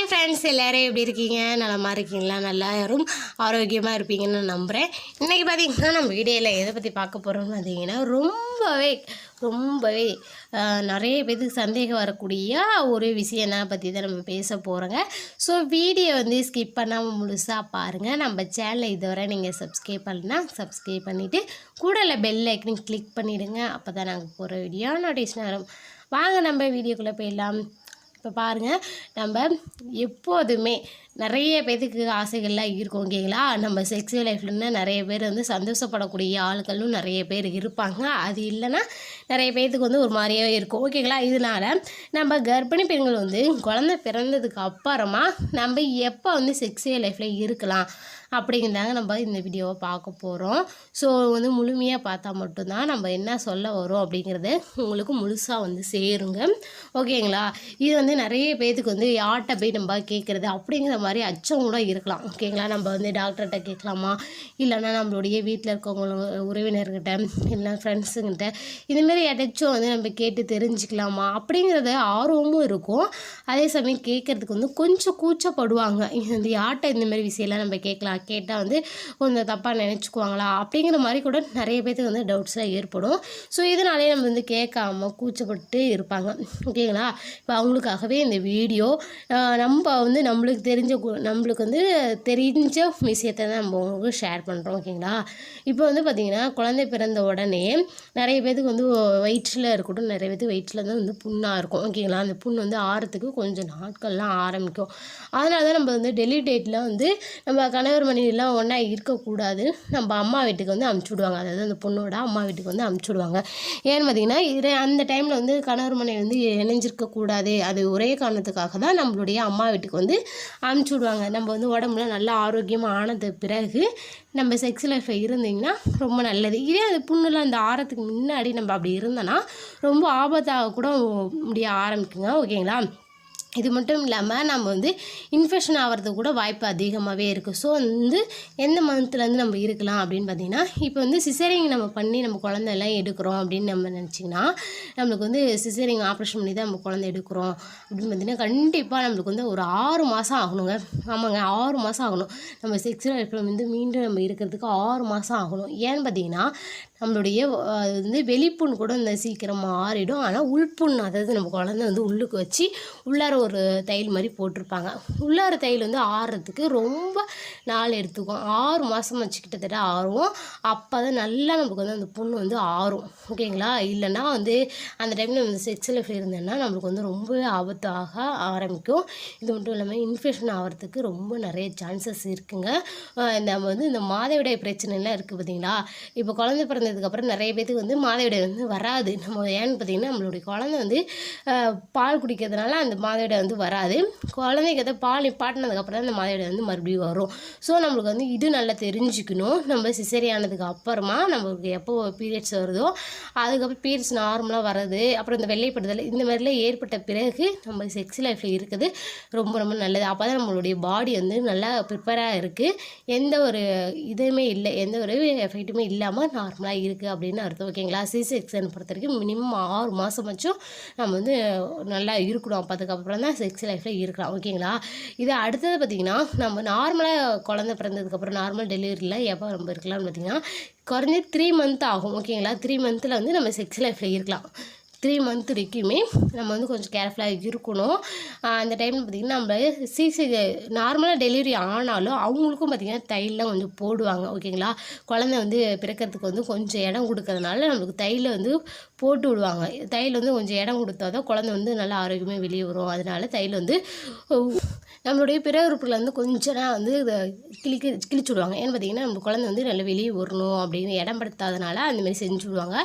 Hi friends, எல்லோரும் எப்படி இருக்கீங்க? நலமாக இருக்கீங்களா? நல்லா யாரும் ஆரோக்கியமாக இருப்பீங்கன்னு நம்புகிறேன். இன்றைக்கி பார்த்திங்கன்னா நம்ம வீடியோவில் எதை பற்றி பார்க்க போகிறோம்னு பார்த்திங்கன்னா ரொம்பவே நிறைய பேருக்கு சந்தேகம் வரக்கூடிய ஒரு விஷயம் பற்றி தான் நம்ம பேச போகிறோங்க. ஸோ வீடியோ ஸ்கிப் பண்ணாமல் முழுசாக பாருங்கள். நம்ம சேனலை இதுவரை நீங்கள் சப்ஸ்கிரைப் பண்ணால் சப்ஸ்கிரைப் பண்ணிவிட்டு கூடல பெல் ஐக்கனையும் கிளிக் பண்ணிவிடுங்க. அப்போ தான் நாங்கள் போகிற வீடியோ நோட்டிஃபிகேஷன் வரும். வாங்க நம்ம வீடியோக்குள்ளே போயிடலாம். இப்போ பாருங்கள், நம்ம எப்போதுமே நிறைய பேருக்கு ஆசைகள்லாம் இருக்கும் ஓகேங்களா. நம்ம செக்ஸுவல் லைஃப்லன்னா நிறைய பேர் சந்தோஷப்படக்கூடிய ஆட்களும் நிறைய பேர் இருப்பாங்க. அது இல்லைன்னா நிறைய பேர்த்துக்கு ஒரு மாதிரியாகவே இருக்கும் ஓகேங்களா. இதனால் நம்ம கர்ப்பிணி பெண்கள் குழந்தை பிறந்ததுக்கு அப்புறமா நம்ம எப்போ செக்ஸுவல் லைஃப்பில் இருக்கலாம் அப்படிங்கிறதாங்க நம்ம இந்த வீடியோவை பார்க்க போகிறோம். ஸோ முழுமையாக பார்த்தா மட்டும்தான் நம்ம என்ன சொல்ல வரோம் அப்படிங்கிறது உங்களுக்கு முழுசாக சேருங்க ஓகேங்களா. இது நிறைய பேர்த்துக்கு யார்கிட்ட போய் நம்ம கேட்குறது அப்படிங்கிற மாதிரி அச்சம் கூட இருக்கலாம் ஓகேங்களா. நம்ம டாக்டர்கிட்ட கேட்கலாமா, இல்லைன்னா நம்மளுடைய வீட்டில் இருக்கவங்க உறவினர்கிட்ட இல்லைனா ஃப்ரெண்ட்ஸுங்கிட்ட இதுமாரி யாராச்சும் நம்ம கேட்டு தெரிஞ்சுக்கலாமா அப்படிங்கிறத ஆர்வமும் இருக்கும். அதே சமயம் கேட்குறதுக்கு கொஞ்சம் கூச்சப்படுவாங்க. யார்கிட்ட இந்தமாரி விஷயம்லாம் நம்ம கேட்கலாம், கேட்டால் கொஞ்சம் தப்பாக நினச்சிக்குவாங்களா அப்படிங்கிற மாதிரி கூட நிறைய பேர்த்துக்கு டவுட்ஸ்லாம் ஏற்படும். ஸோ இதனாலே நம்ம கேட்காம கூச்சப்பட்டு இருப்பாங்க ஓகேங்களா. இப்போ அவங்களுக்காகவே இந்த வீடியோ நம்ம நம்மளுக்கு தெரிஞ்ச விஷயத்தை தான் நம்ம உங்களுக்கு ஷேர் பண்ணுறோம் ஓகேங்களா. இப்போ பார்த்திங்கன்னா குழந்தை பிறந்த உடனே நிறைய பேர்த்துக்கு வயிற்றில் இருக்கட்டும், நிறைய பேர்த்துக்கு வயிற்றில் தான் புண்ணாக இருக்கும் ஓகேங்களா. அந்த புண் ஆறத்துக்கு கொஞ்சம் நாட்கள்லாம் ஆரம்பிக்கும். அதனால தான் நம்ம டெலிவரி டேட்டில் நம்ம கணவர் மனைவிலாம் ஒன்றா இருக்கக்கூடாது, நம்ம அம்மா வீட்டுக்கு அமுச்சு விடுவாங்க. அதாவது அந்த பொண்ணோட அம்மா வீட்டுக்கு அமுச்சு விடுவாங்க. ஏன்னு பார்த்திங்கன்னா அந்த டைமில் கணவர் மனைவி இணைஞ்சிருக்கக்கூடாது. அது ஒரே காரணத்துக்காக தான் நம்மளுடைய அம்மா வீட்டுக்கு அமுச்சு விடுவாங்க. நம்ம உடம்புல நல்லா ஆரோக்கியமாக ஆனது பிறகு நம்ம செக்ஸ் லைஃப்பில் இருந்திங்கன்னா ரொம்ப நல்லது. இதே அது புண்ணுலாம் அந்த ஆறத்துக்கு முன்னாடி நம்ம அப்படி இருந்தோன்னா ரொம்ப ஆபத்தாக கூட முடிய ஆரம்பிக்குங்க ஓகேங்களா. இது மட்டும் இல்லாமல் நம்ம இன்ஃபெக்ஷன் ஆகிறதுக்கு கூட வாய்ப்பு அதிகமாகவே இருக்குது. ஸோ எந்த மந்த்லேருந்து நம்ம இருக்கலாம் அப்படின்னு பார்த்திங்கன்னா, இப்போ சிசேரிங் நம்ம பண்ணி நம்ம குழந்தையெல்லாம் எடுக்கிறோம் அப்படின்னு நம்ம நினச்சிங்கன்னா, நம்மளுக்கு சிசேரிங் ஆப்ரேஷன் பண்ணி தான் நம்ம குழந்தை எடுக்கிறோம் அப்படின்னு பார்த்திங்கன்னா, கண்டிப்பாக நம்மளுக்கு ஒரு 6 மாதம் ஆகணுங்க. ஆமாங்க, 6 மாதம் ஆகணும். நம்ம செக்ஸுவல் லைஃப்பில் மீண்டும் நம்ம இருக்கிறதுக்கு 6 மாதம் ஆகணும். ஏன்னு பார்த்திங்கன்னா, நம்மளுடைய வெளிப்புண் கூட சீக்கிரமாக ஆறிடும். ஆனால் உள்புண், அதாவது நம்ம குழந்தை உள்ளுக்கு வச்சு உள்ளார ஒரு தையல் மாதிரி போட்டிருப்பாங்க. உள்ளார தையல் ஆறுறதுக்கு ரொம்ப நாள் எடுத்துக்கும். 6 மாதம் வச்சு கிட்டத்தட்ட ஆறும். அப்போ தான் நல்லா நமக்கு அந்த புண்ணு ஆறும் ஓகேங்களா. இல்லைன்னா அந்த டைமில் நம்ம செக்ஸுவல் லைஃப்பில் இருந்தோன்னா நம்மளுக்கு ரொம்பவே ஆபத்தாக ஆரம்பிக்கும். இது மட்டும் இல்லாமல் இன்ஃபெக்ஷன் ஆகிறதுக்கு ரொம்ப நிறைய சான்சஸ் இருக்குங்க. நம்ம இந்த மாதவிடாய் பிரச்சனைலாம் இருக்குது பார்த்திங்களா. இப்போ குழந்தை பிறந்ததுக்கப்புறம் நிறைய பேருக்கு மாதவிடாய் வராது. நம்ம ஏன்னு பார்த்திங்கன்னா, நம்மளுடைய குழந்தை பால் குடிக்கிறதுனால அந்த மாதவிடாய் வராது. குழந்தைக்கு பால் நிப்பாட்டினதுக்கப்புறம் தான் அந்த மாதவிடாய் மறுபடியும் வரும். ஸோ நம்மளுக்கு இது நல்லா தெரிஞ்சுக்கணும். நம்ம சிசேரி ஆனதுக்கு அப்புறமா நம்மளுக்கு எப்போ பீரியட்ஸ் வருதோ அதுக்கப்புறம் பீரியட்ஸ் நார்மலாக வர்றது, அப்புறம் இந்த வெள்ளைப்படுதல் இந்த மாதிரிலாம் ஏற்பட்ட பிறகு நம்ம செக்ஸ் லைஃப்பில் இருக்குது ரொம்ப ரொம்ப நல்லது. அப்போ தான் நம்மளுடைய பாடி நல்லா ப்ரிப்பேராக இருக்குது, எந்த ஒரு இதுவுமே இல்லை, எந்த ஒரு எஃபெக்ட்டுமே இல்லாமல் நார்மலாக இருக்குது அப்படின்னு அர்த்தம் ஓகேங்களா. C-செக்ஷன் பொறுத்த வரைக்கும் மினிமம் 6 மாதமாச்சும் நம்ம நல்லா இருக்கணும். அப்போ அதுக்கப்புறம் தான் செக்ஸ் லைஃப்பில் இருக்கலாம் ஓகேங்களா. இது அடுத்தது பார்த்திங்கன்னா, நம்ம நார்மலாக குழந்தை பிறந்ததுக்கப்புறம் நார்மல் டெலிவரியில் எப்போ நம்ம இருக்கலாம்னு பார்த்திங்கன்னா, குறைஞ்சது 3 மந்த் ஆகும் ஓகேங்களா. 3 மந்தில் நம்ம செக்ஸ் லைஃப்பில் இருக்கலாம். 3 மந்த் வரைக்குமே நம்ம கொஞ்சம் கேர்ஃபுல்லாக இருக்கணும். அந்த டைமில் பார்த்திங்கன்னா, நம்ம நார்மலாக டெலிவரி ஆனாலும் அவங்களுக்கும் பார்த்திங்கன்னா தையல்லாம் கொஞ்சம் போடுவாங்க ஓகேங்களா. குழந்தை பிறக்கிறதுக்கு கொஞ்சம் இடம் கொடுக்கறதுனால நம்மளுக்கு தையல் போட்டு விடுவாங்க. தையல் கொஞ்சம் இடம் கொடுத்தா தான் குழந்தை நல்லா ஆரோக்கியமாக வெளியே வரும். அதனால தையல் நம்மளுடைய பிற உறுப்புகளை கொஞ்சம் இதை கிழிச்சு விடுவாங்க. ஏன்னு பார்த்திங்கன்னா, நம்ம குழந்தை நல்லா வெளியே வரணும் அப்படின்னு இடம் படுத்தாதனால அந்தமாதிரி செஞ்சு விடுவாங்க.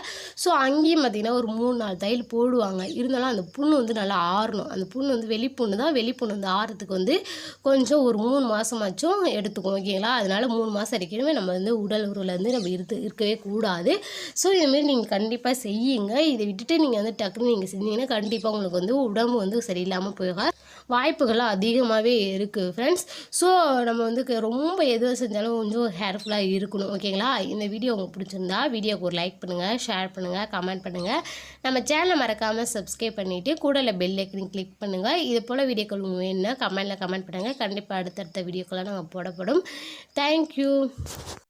ஸோ அங்கேயும் பார்த்திங்கன்னா ஒரு 3-4 தையல் போடுவாங்க. இருந்தாலும் அந்த புண்ணு நல்லா ஆறணும். அந்த புண்ணு வெளிப்புண்ணு தான். வெளிப்புண்ணு ஆறத்துக்கு கொஞ்சம் ஒரு 3 மாதமாச்சும் எடுத்துக்கும் ஓகேங்களா. அதனால் 3 மாதம் வரைக்குமே நம்ம உடல் உருவில் நம்ம இருக்கவே கூடாது. ஸோ இதுமாரி நீங்கள் கண்டிப்பாக செய்யுங்க. இதை விட்டுட்டு நீங்கள் டக்குன்னு நீங்கள் செஞ்சீங்கன்னா கண்டிப்பாக உங்களுக்கு உடம்பு சரியில்லாமல் போக வாய்ப்புகள் அதிகமாகவே இருக்குது ஃப்ரெண்ட்ஸ். ஸோ நம்ம வந்து ரொம்ப எது செஞ்சாலும் கொஞ்சம் கேர்ஃபுல்லாக இருக்கணும். ஓகேங்களா? இந்த வீடியோ உங்களுக்கு பிடிச்சிருந்தா வீடியோக்கு ஒரு லைக் பண்ணுங்கள், ஷேர் பண்ணுங்கள், கமெண்ட் பண்ணுங்கள். நம்ம சேனலை மறக்காமல் சப்ஸ்கிரைப் பண்ணிவிட்டு கூடல பெல் ஐக்கனையும் கிளிக் பண்ணுங்கள். இது போல் வீடியோக்கள் உங்களுக்கு வேணும்னா கமெண்ட் பண்ணுங்கள். கண்டிப்பாக அடுத்தடுத்த வீடியோக்கெல்லாம் நாங்கள் போடப்படும். தேங்க்யூ.